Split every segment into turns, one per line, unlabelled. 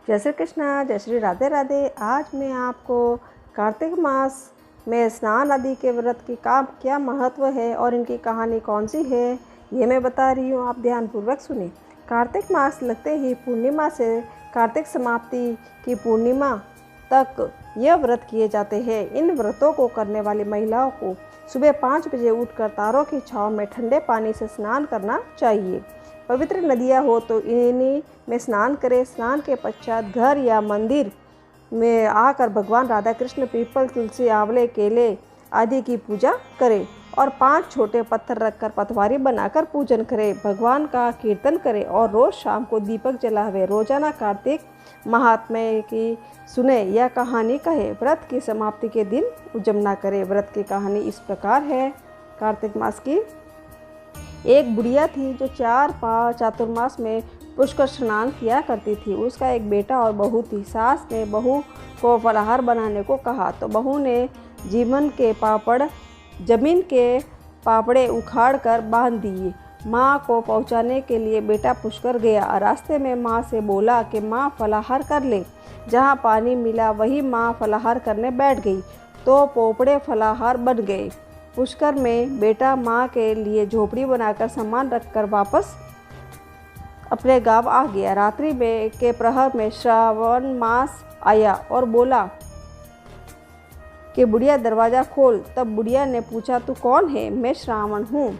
जय श्री कृष्णा, जय श्री राधे राधे। आज मैं आपको कार्तिक मास में स्नान आदि के व्रत की क्या महत्व है और इनकी कहानी कौन सी है, ये मैं बता रही हूँ। आप ध्यानपूर्वक सुनिए। कार्तिक मास लगते ही पूर्णिमा से कार्तिक समाप्ति की पूर्णिमा तक यह व्रत किए जाते हैं। इन व्रतों को करने वाली महिलाओं को सुबह 5 बजे उठकर तारों की छांव में ठंडे पानी से स्नान करना चाहिए। पवित्र नदियाँ हो तो इन्हीं में स्नान करें। स्नान के पश्चात घर या मंदिर में आकर भगवान राधा कृष्ण, पीपल, तुलसी, आंवले, केले आदि की पूजा करें और 5 छोटे पत्थर रखकर पतवारी बनाकर पूजन करें। भगवान का कीर्तन करें और रोज़ शाम को दीपक जलावे। रोजाना कार्तिक महात्म्य की सुने या कहानी कहे। व्रत की समाप्ति के दिन उजमना करें। व्रत की कहानी इस प्रकार है। कार्तिक मास की एक बुढ़िया थी जो चातुर्मास में पुष्कर स्नान किया करती थी। उसका एक बेटा और बहू थी। सास ने बहू को फलाहार बनाने को कहा तो बहू ने जमीन के पापड़े उखाड़ कर बांध दिए। माँ को पहुँचाने के लिए बेटा पुष्कर गया। रास्ते में माँ से बोला कि माँ फलाहार कर ले। जहाँ पानी मिला वही माँ फलाहार करने बैठ गई तो पोपड़े फलाहार बन गए। पुष्कर में बेटा माँ के लिए झोपड़ी बनाकर सामान रखकर वापस अपने गांव आ गया। रात्रि में के प्रहर में श्रावण मास आया और बोला कि बुढ़िया दरवाज़ा खोल। तब बुढ़िया ने पूछा, तू कौन है? मैं श्रावण हूँ।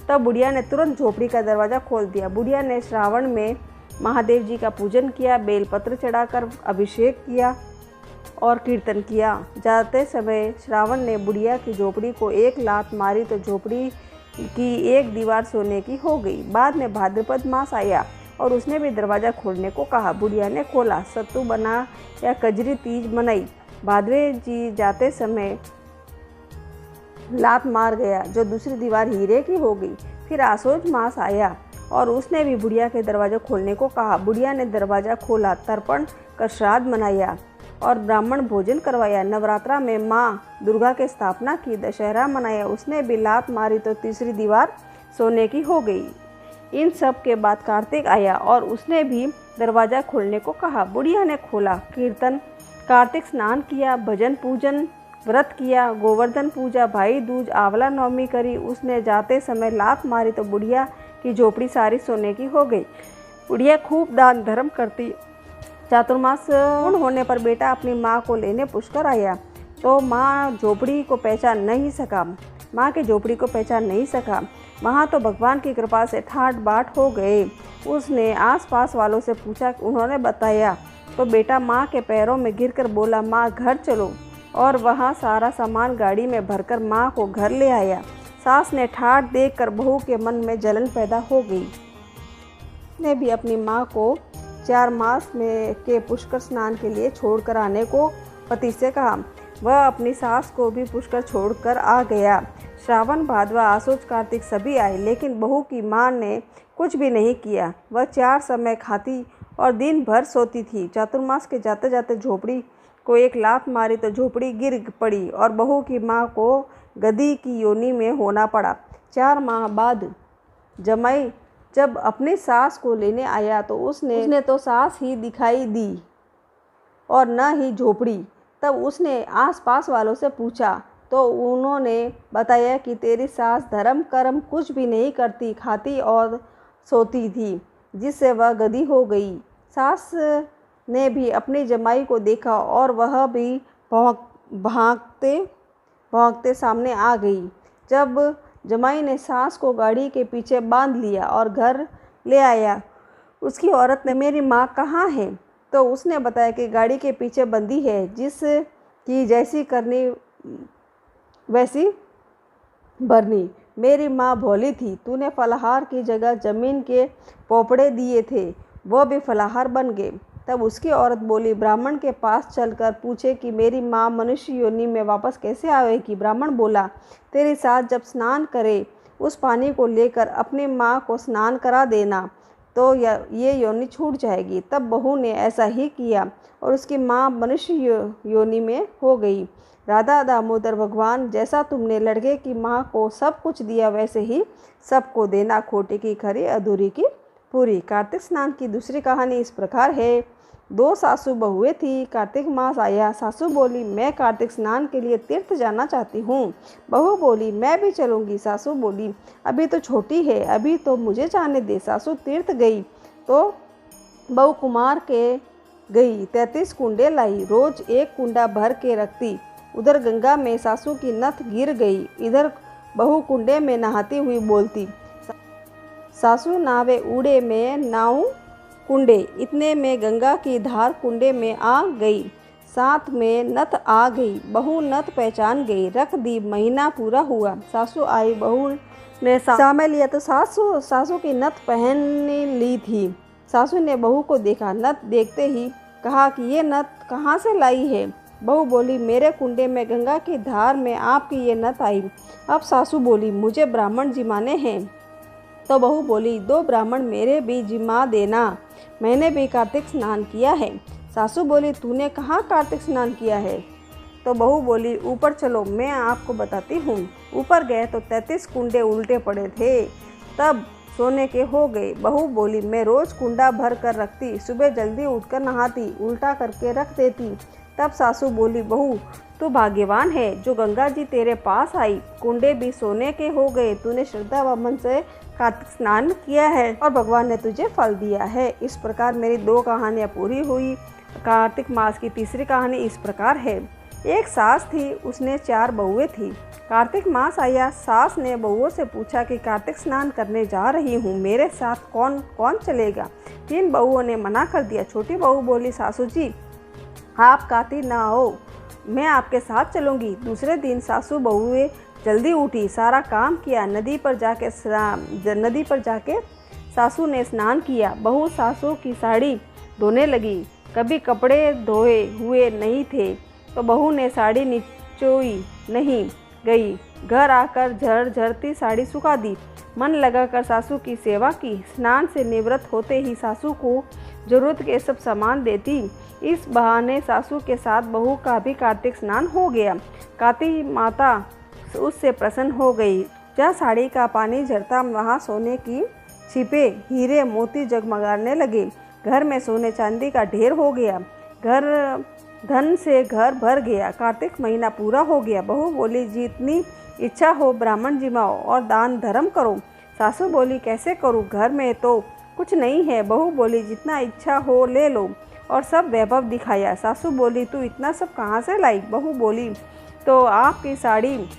तब बुढ़िया ने तुरंत झोपड़ी का दरवाज़ा खोल दिया। बुढ़िया ने श्रावण में महादेव जी का पूजन किया, बेलपत्र चढ़ाकर अभिषेक किया और कीर्तन किया। जाते समय श्रावण ने बुढ़िया की झोपड़ी को एक लात मारी तो झोपड़ी की एक दीवार सोने की हो गई। बाद में भाद्रपद मास आया और उसने भी दरवाज़ा खोलने को कहा। बुढ़िया ने खोला। सत्तू बना या कजरी तीज मनाई। भाद्रे जी जाते समय लात मार गया जो दूसरी दीवार हीरे की हो गई। फिर आसोज मास आया और उसने भी बुढ़िया के दरवाज़ा खोलने को कहा। बुढ़िया ने दरवाज़ा खोला, तर्पण कर श्राद्ध मनाया और ब्राह्मण भोजन करवाया। नवरात्रा में माँ दुर्गा की स्थापना की। दशहरा मनाया। उसने भी लात मारी तो तीसरी दीवार सोने की हो गई। इन सब के बाद कार्तिक आया और उसने भी दरवाज़ा खोलने को कहा। बुढ़िया ने खोला। कीर्तन, कार्तिक स्नान किया, भजन पूजन, व्रत किया, गोवर्धन पूजा, भाई दूज, आंवला नवमी करी। उसने जाते समय लात मारी तो बुढ़िया की झोपड़ी सारी सोने की हो गई। बुढ़िया खूब दान धर्म करती। चातुर्मास पूर्ण होने पर बेटा अपनी माँ को लेने पुष्कर आया तो माँ के झोपड़ी को पहचान नहीं सका। वहाँ तो भगवान की कृपा से ठाट बाट हो गए। उसने आसपास वालों से पूछा, उन्होंने बताया तो बेटा माँ के पैरों में गिरकर बोला, माँ घर चलो, और वहाँ सारा सामान गाड़ी में भरकर माँ को घर ले आया। सास ने ठाट देखकर बहू के मन में जलन पैदा हो गई। उसने भी अपनी माँ को 4 मास में के पुष्कर स्नान के लिए छोड़कर आने को पति से कहा। वह अपनी सास को भी पुष्कर छोड़कर आ गया। श्रावण, भादवा, आसोज, कार्तिक सभी आए, लेकिन बहू की माँ ने कुछ भी नहीं किया। वह 4 समय खाती और दिन भर सोती थी। चातुर्मास के जाते जाते झोपड़ी को एक लात मारी तो झोपड़ी गिर पड़ी और बहू की माँ को गधी की योनि में होना पड़ा। 4 माह बाद जमाई जब अपनी सास को लेने आया तो उसने तो सास ही दिखाई दी और न ही झोपड़ी। तब उसने आसपास वालों से पूछा तो उन्होंने बताया कि तेरी सास धर्म कर्म कुछ भी नहीं करती, खाती और सोती थी, जिससे वह गधी हो गई। सास ने भी अपनी जमाई को देखा और वह भी भागते सामने आ गई। जब जमाई ने सास को गाड़ी के पीछे बांध लिया और घर ले आया, उसकी औरत ने, मेरी माँ कहाँ है? तो उसने बताया कि गाड़ी के पीछे बंदी है, जिसकी जैसी करनी वैसी भरनी। मेरी माँ भोली थी, तूने फलाहार की जगह जमीन के पोपड़े दिए थे, वो भी फलाहार बन गए। तब उसकी औरत बोली, ब्राह्मण के पास चलकर पूछे कि मेरी माँ मनुष्य योनि में वापस कैसे आएगी। ब्राह्मण बोला, तेरी सास जब स्नान करे उस पानी को लेकर अपनी माँ को स्नान करा देना तो ये योनि छूट जाएगी। तब बहू ने ऐसा ही किया और उसकी माँ मनुष्य योनि में हो गई। राधा दामोदर भगवान, जैसा तुमने लड़के की माँ को सब कुछ दिया वैसे ही सबको देना। खोटी की खरी, अधूरी की पूरी। कार्तिक स्नान की दूसरी कहानी इस प्रकार है। दो सासू बहुएं थी। कार्तिक मास आया। सासू बोली, मैं कार्तिक स्नान के लिए तीर्थ जाना चाहती हूँ। बहू बोली, मैं भी चलूँगी। सासू बोली, अभी तो छोटी है, अभी तो मुझे जाने दे। सासू तीर्थ गई तो बहू कुमार के गई 33 कुंडे लाई। रोज एक कुंडा भर के रखती। उधर गंगा में सासू की नथ गिर गई। इधर बहू कुंडे में नहाती हुई बोलती, सासू नावे उड़े में नाऊ कुंडे। इतने में गंगा की धार कुंडे में आ गई। साथ में नथ आ गई। बहू नथ पहचान गई। रख दी। महीना पूरा हुआ। सासू आई। बहू ने सामने लिया तो सासू की नथ पहन ली थी। सासू ने बहू को देखा। नथ देखते ही कहा कि ये नथ कहाँ से लाई है। बहू बोली, मेरे कुंडे में गंगा की धार में आपकी ये नथ आई। अब सासू बोली, मुझे ब्राह्मण जिमाने हैं। तो बहू बोली, 2 ब्राह्मण मेरे भी जिमा देना, मैंने भी कार्तिक स्नान किया है। सासू बोली, तूने कहाँ कार्तिक स्नान किया है। तो बहू बोली, ऊपर चलो, मैं आपको बताती हूँ। ऊपर गए तो 33 कुंडे उल्टे पड़े थे। तब सोने के हो गए। बहू बोली, मैं रोज कुंडा भर कर रखती, सुबह जल्दी उठकर नहाती, उल्टा करके रख देती। तब सासू बोली, बहू तू भाग्यवान है जो गंगा जी तेरे पास आई। कुंडे भी सोने के हो गए। तूने श्रद्धा व मन से कार्तिक स्नान किया है और भगवान ने तुझे फल दिया है। इस प्रकार मेरी 2 कहानियाँ पूरी हुई। कार्तिक मास की तीसरी कहानी इस प्रकार है। एक सास थी, उसने 4 बहुएं थी। कार्तिक मास आया। सास ने बहुओं से पूछा कि कार्तिक स्नान करने जा रही हूँ, मेरे साथ कौन कौन चलेगा। 3 बहुओं ने मना कर दिया। छोटी बहू बोली, सासू जी आप कार्तिक ना आओ, मैं आपके साथ चलूँगी। दूसरे दिन सासू बहुएं जल्दी उठी, सारा काम किया। नदी पर जाके सासू ने स्नान किया। बहू सासू की साड़ी धोने लगी। कभी कपड़े धोए हुए नहीं थे तो बहू ने साड़ी निचोई नहीं गई। घर आकर झरझरती साड़ी सुखा दी। मन लगाकर सासू की सेवा की। स्नान से निवृत्त होते ही सासू को जरूरत के सब सामान देती। इस बहाने सासू के साथ बहू का भी कार्तिक स्नान हो गया। कार्तिक माता उससे प्रसन्न हो गई। जहाँ साड़ी का पानी झरता वहाँ सोने की छिपे हीरे मोती जगमगाने लगे। घर में सोने चांदी का ढेर हो गया। धन से घर भर गया। कार्तिक महीना पूरा हो गया। बहू बोली, जितनी इच्छा हो ब्राह्मण जिमाओ और दान धर्म करो। सासू बोली, कैसे करूँ, घर में तो कुछ नहीं है। बहू बोली, जितना इच्छा हो ले लो और सब वैभव दिखाया। सासू बोली, तू इतना सब कहाँ से लाई। बहू बोली, तो आपकी साड़ी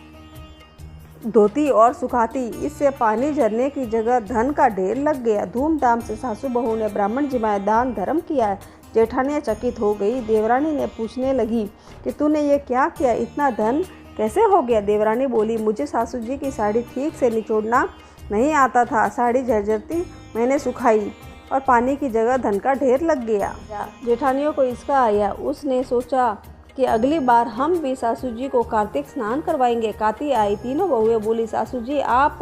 धोती और सुखाती, इससे पानी झरने की जगह धन का ढेर लग गया। धूमधाम से सासू बहू ने ब्राह्मण जिमाए, दान धर्म किया। जेठानियाँ चकित हो गई। देवरानी ने पूछने लगी कि तूने ये क्या किया, इतना धन कैसे हो गया। देवरानी बोली, मुझे सासू जी की साड़ी ठीक से निचोड़ना नहीं आता था। साड़ी झरझरती मैंने सुखाई और पानी की जगह धन का ढेर लग गया। जेठानियों को इसका आया। उसने सोचा कि अगली बार हम भी सासू जी को कार्तिक स्नान करवाएंगे। कार्तिक आई। तीनों बहुएं बोली, सासू जी आप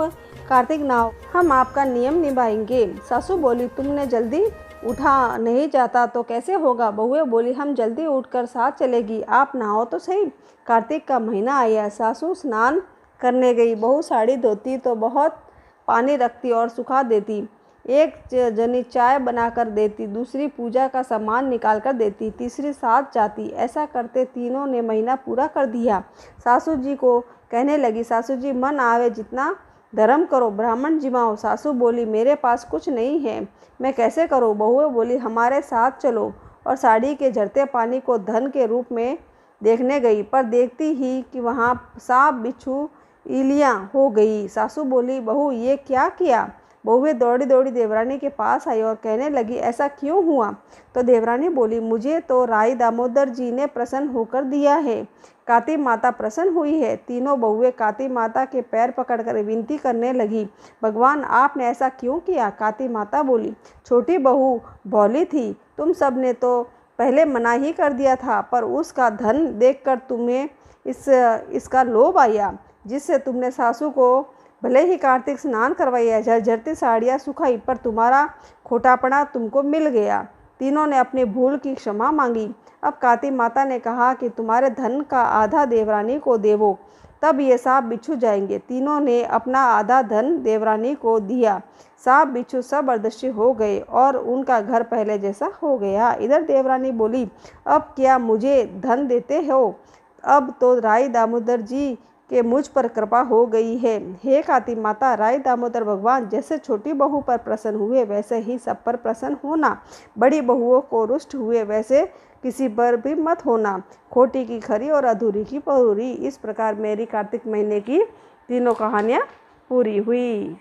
कार्तिक ना हो, हम आपका नियम निभाएंगे। सासू बोली, तुमने जल्दी उठा नहीं जाता तो कैसे होगा। बहुएं बोली, हम जल्दी उठकर साथ चलेगी, आप नहाओ तो सही। कार्तिक का महीना आया। सासू स्नान करने गई। बहू साड़ी धोती तो बहुत पानी रखती और सुखा देती। एक जनी चाय बनाकर देती, दूसरी पूजा का सामान निकाल कर देती, तीसरी साथ जाती। ऐसा करते तीनों ने महीना पूरा कर दिया। सासू जी को कहने लगी, सासू जी मन आवे जितना धर्म करो, ब्राह्मण जिमाओ। सासू बोली, मेरे पास कुछ नहीं है, मैं कैसे करूँ। बहुएं बोली, हमारे साथ चलो। और साड़ी के झरते पानी को धन के रूप में देखने गई, पर देखती ही कि वहाँ सांप बिच्छू इलियाँ हो गई। सासू बोली, बहू ये क्या किया। बहुएं दौड़ी दौड़ी देवरानी के पास आई और कहने लगी, ऐसा क्यों हुआ। तो देवरानी बोली, मुझे तो राई दामोदर जी ने प्रसन्न होकर दिया है। कार्तिक माता प्रसन्न हुई है। तीनों बहुएं कार्तिक माता के पैर पकड़कर विनती करने लगी, भगवान आपने ऐसा क्यों किया। कार्तिक माता बोली, छोटी बहू भोली थी, तुम सब ने तो पहले मना ही कर दिया था, पर उसका धन देखकर तुम्हें इसका लोभ आया, जिससे तुमने सासू को भले ही कार्तिक स्नान करवाया, झरझरती साड़ियाँ सुखाई, पर तुम्हारा खोटापना तुमको मिल गया। तीनों ने अपनी भूल की क्षमा मांगी। अब कार्तिक माता ने कहा कि तुम्हारे धन का आधा देवरानी को देवो, तब ये सांप बिच्छू जाएंगे। तीनों ने अपना आधा धन देवरानी को दिया। सांप बिच्छू सब अदृश्य हो गए और उनका घर पहले जैसा हो गया। इधर देवरानी बोली, अब क्या मुझे धन देते हो? अब तो राय दामोदर जी के मुझ पर कृपा हो गई है। हे काती माता, राय दामोदर भगवान जैसे छोटी बहू पर प्रसन्न हुए वैसे ही सब पर प्रसन्न होना। बड़ी बहुओं को रुष्ट हुए वैसे किसी पर भी मत होना। खोटी की खरी और अधूरी की पूरी। इस प्रकार मेरी कार्तिक महीने की तीनों कहानियाँ पूरी हुई।